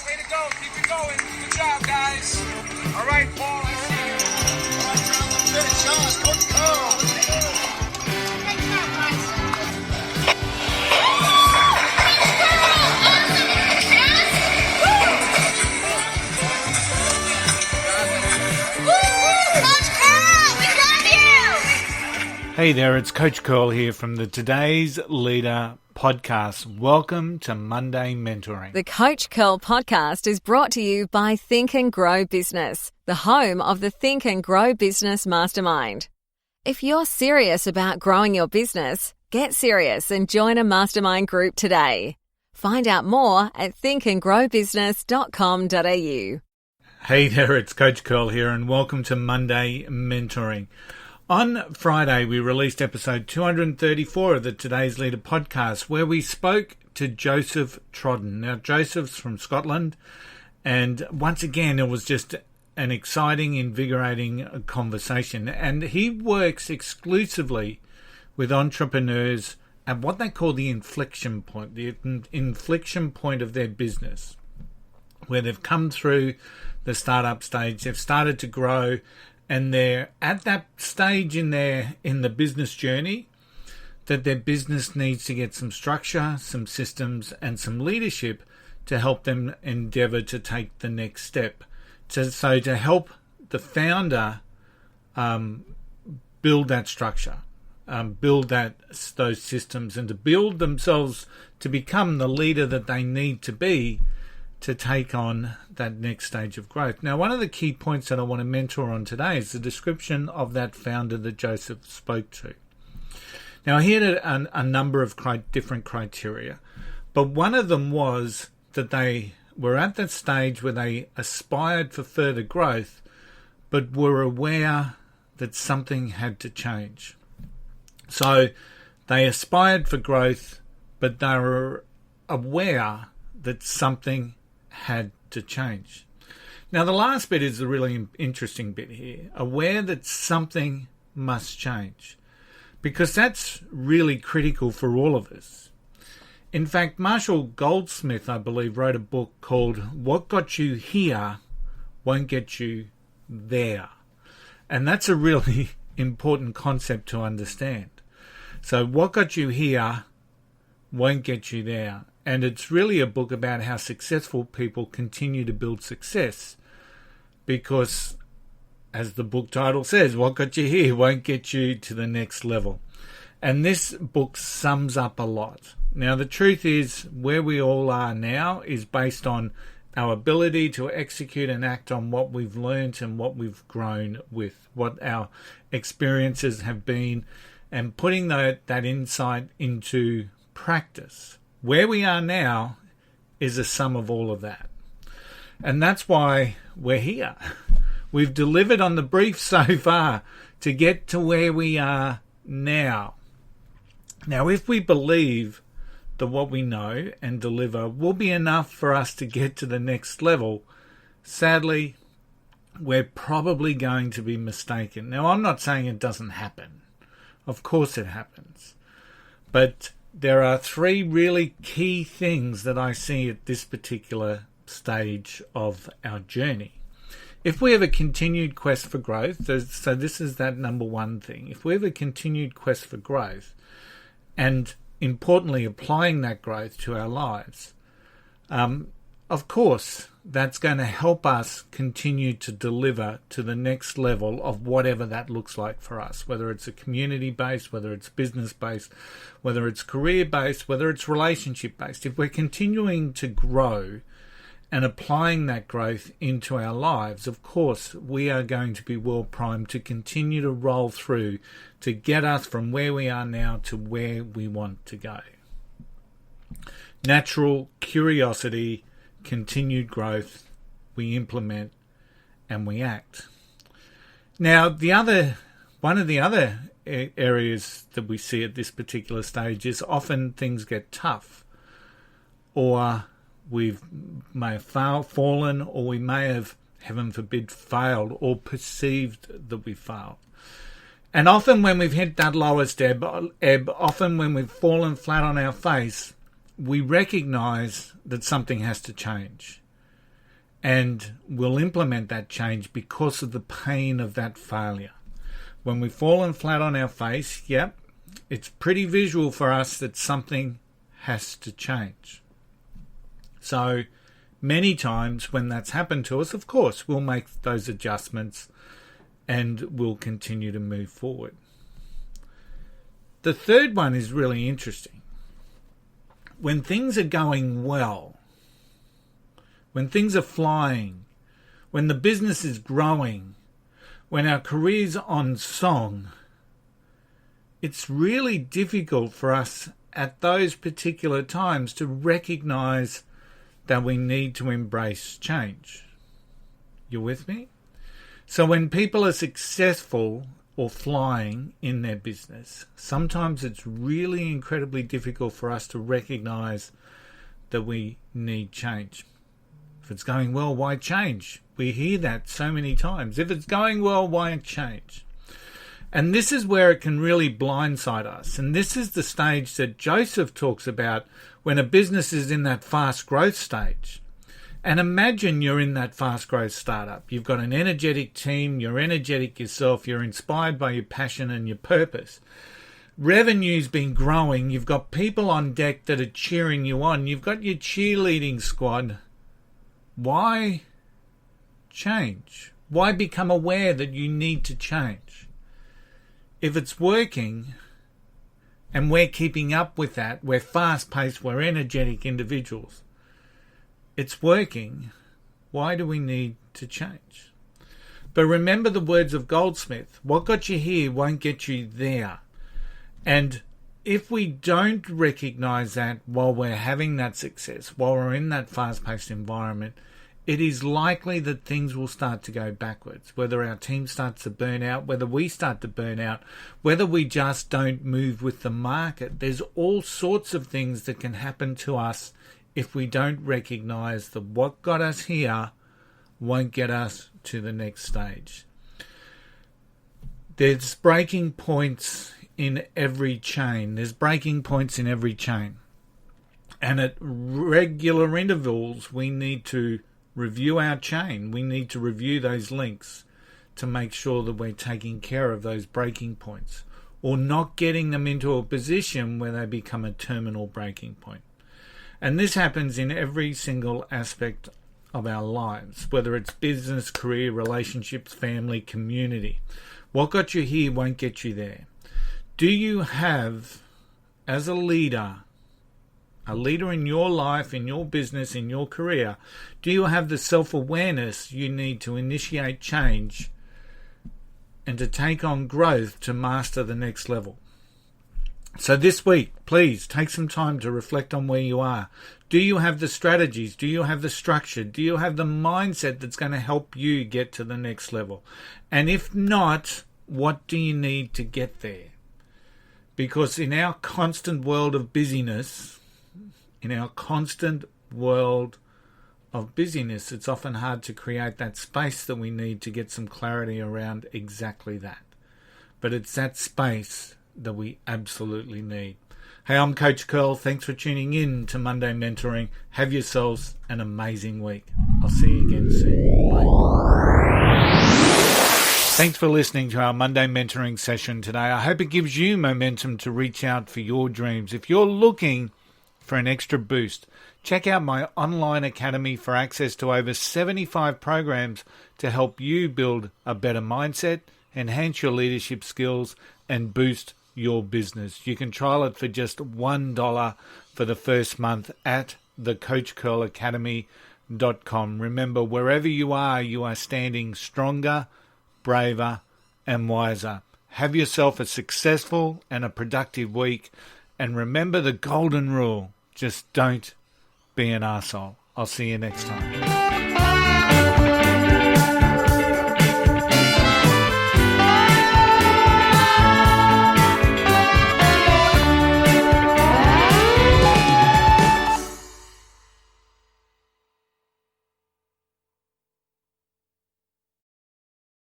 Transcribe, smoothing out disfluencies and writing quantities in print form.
Way to go. Keep it going. Good job, guys. All right, Paul, I see you. All right, Tom. Finish. Sean, Coach Cole. Great job, guys. Hey there, it's Coach Curl here from the Today's Leader podcast. Welcome to Monday Mentoring. The Coach Curl podcast is brought to you by Think and Grow Business, the home of the Think and Grow Business Mastermind. If you're serious about growing your business, get serious and join a mastermind group today. Find out more at thinkandgrowbusiness.com.au. Hey there, it's Coach Curl here and welcome to Monday Mentoring. On Friday, we released episode 234 of the Today's Leader podcast, where we spoke to Joseph Trodden. Now, Joseph's from Scotland, and once again, it was just an exciting, invigorating conversation. And he works exclusively with entrepreneurs at what they call the inflection point of their business, where they've come through the startup stage, they've started to grow, and they're at that stage in the business journey that their business needs to get some structure, some systems, and some leadership to help them endeavor to take the next step. So to help the founder build that structure, build those systems, and to build themselves to become the leader that they need to be to take on that next stage of growth. Now, one of the key points that I want to mentor on today is the description of that founder that Joseph spoke to. Now, he had a number of different criteria, but one of them was that they were at that stage where they aspired for further growth, but were aware that something had to change. So they aspired for growth, but they were aware that something had to change. Now, the last bit is the really interesting bit here. Aware that something must change, because that's really critical for all of us. In fact, Marshall Goldsmith, I believe, wrote a book called What Got You Here Won't Get You There. And that's a really important concept to understand. So what got you here won't get you there. And it's really a book about how successful people continue to build success, because, as the book title says, what got you here won't get you to the next level. And this book sums up a lot. Now, the truth is, where we all are now is based on our ability to execute and act on what we've learned and what we've grown with, what our experiences have been, and putting that insight into practice. Where we are now is a sum of all of that. And that's why we're here. We've delivered on the brief so far to get to where we are now. Now, if we believe that what we know and deliver will be enough for us to get to the next level, sadly, we're probably going to be mistaken. Now, I'm not saying it doesn't happen. Of course it happens. But there are three really key things that I see at this particular stage of our journey. If we have a continued quest for growth, so this is that number one thing. If we have a continued quest for growth, and importantly applying that growth to our lives, of course, that's going to help us continue to deliver to the next level of whatever that looks like for us, whether it's a community-based, whether it's business-based, whether it's career-based, whether it's relationship-based. If we're continuing to grow and applying that growth into our lives, of course, we are going to be well primed to continue to roll through to get us from where we are now to where we want to go. Natural curiosity, continued growth, we implement and we act. Now, one of the other areas that we see at this particular stage is often things get tough, or we may have fallen, or we may have, heaven forbid, failed or perceived that we failed. And often when we've hit that lowest ebb, often when we've fallen flat on our face, we recognize that something has to change. and we'll implement that change because of the pain of that failure. When we've fallen flat on our face, yep, it's pretty visual for us that something has to change. So many times when that's happened to us, of course, we'll make those adjustments and we'll continue to move forward. The third one is really interesting. When things are going well, when things are flying, when the business is growing, when our career's on song, it's really difficult for us at those particular times to recognize that we need to embrace change. You with me? So when people are successful or flying in their business, sometimes it's really incredibly difficult for us to recognize that we need change. If it's going well, why change? We hear that so many times. If it's going well, why change? And this is where it can really blindside us. And this is the stage that Joseph talks about when a business is in that fast growth stage. And imagine you're in that fast growth startup. You've got an energetic team, you're energetic yourself, you're inspired by your passion and your purpose. Revenue's been growing, you've got people on deck that are cheering you on, you've got your cheerleading squad. Why change? Why become aware that you need to change? If it's working and we're keeping up with that, we're fast-paced, we're energetic individuals, it's working, why do we need to change? But remember the words of Goldsmith, what got you here won't get you there. And if we don't recognize that while we're having that success, while we're in that fast-paced environment, it is likely that things will start to go backwards, whether our team starts to burn out, whether we start to burn out, whether we just don't move with the market. There's all sorts of things that can happen to us if we don't recognize that what got us here won't get us to the next stage. There's breaking points in every chain. There's breaking points in every chain. And at regular intervals, we need to review our chain. We need to review those links to make sure that we're taking care of those breaking points or not getting them into a position where they become a terminal breaking point. And this happens in every single aspect of our lives, whether it's business, career, relationships, family, community. What got you here won't get you there. Do you have, as a leader in your life, in your business, in your career, do you have the self-awareness you need to initiate change and to take on growth to master the next level? So this week, please take some time to reflect on where you are. Do you have the strategies? Do you have the structure? Do you have the mindset that's going to help you get to the next level? And if not, what do you need to get there? Because in our constant world of busyness, it's often hard to create that space that we need to get some clarity around exactly that. But it's that space that we absolutely need. Hey, I'm Coach Curl. Thanks for tuning in to Monday Mentoring. Have yourselves an amazing week. I'll see you again soon. Bye. Thanks for listening to our Monday Mentoring session today. I hope it gives you momentum to reach out for your dreams. If you're looking for an extra boost, check out my online academy for access to over 75 programs to help you build a better mindset, enhance your leadership skills, and boost your business. You can trial it for just $1 for the first month at thecoachcurlacademy.com. Remember, wherever you are standing stronger, braver, and wiser. Have yourself a successful and a productive week. And remember the golden rule, just don't be an arsehole. I'll see you next time.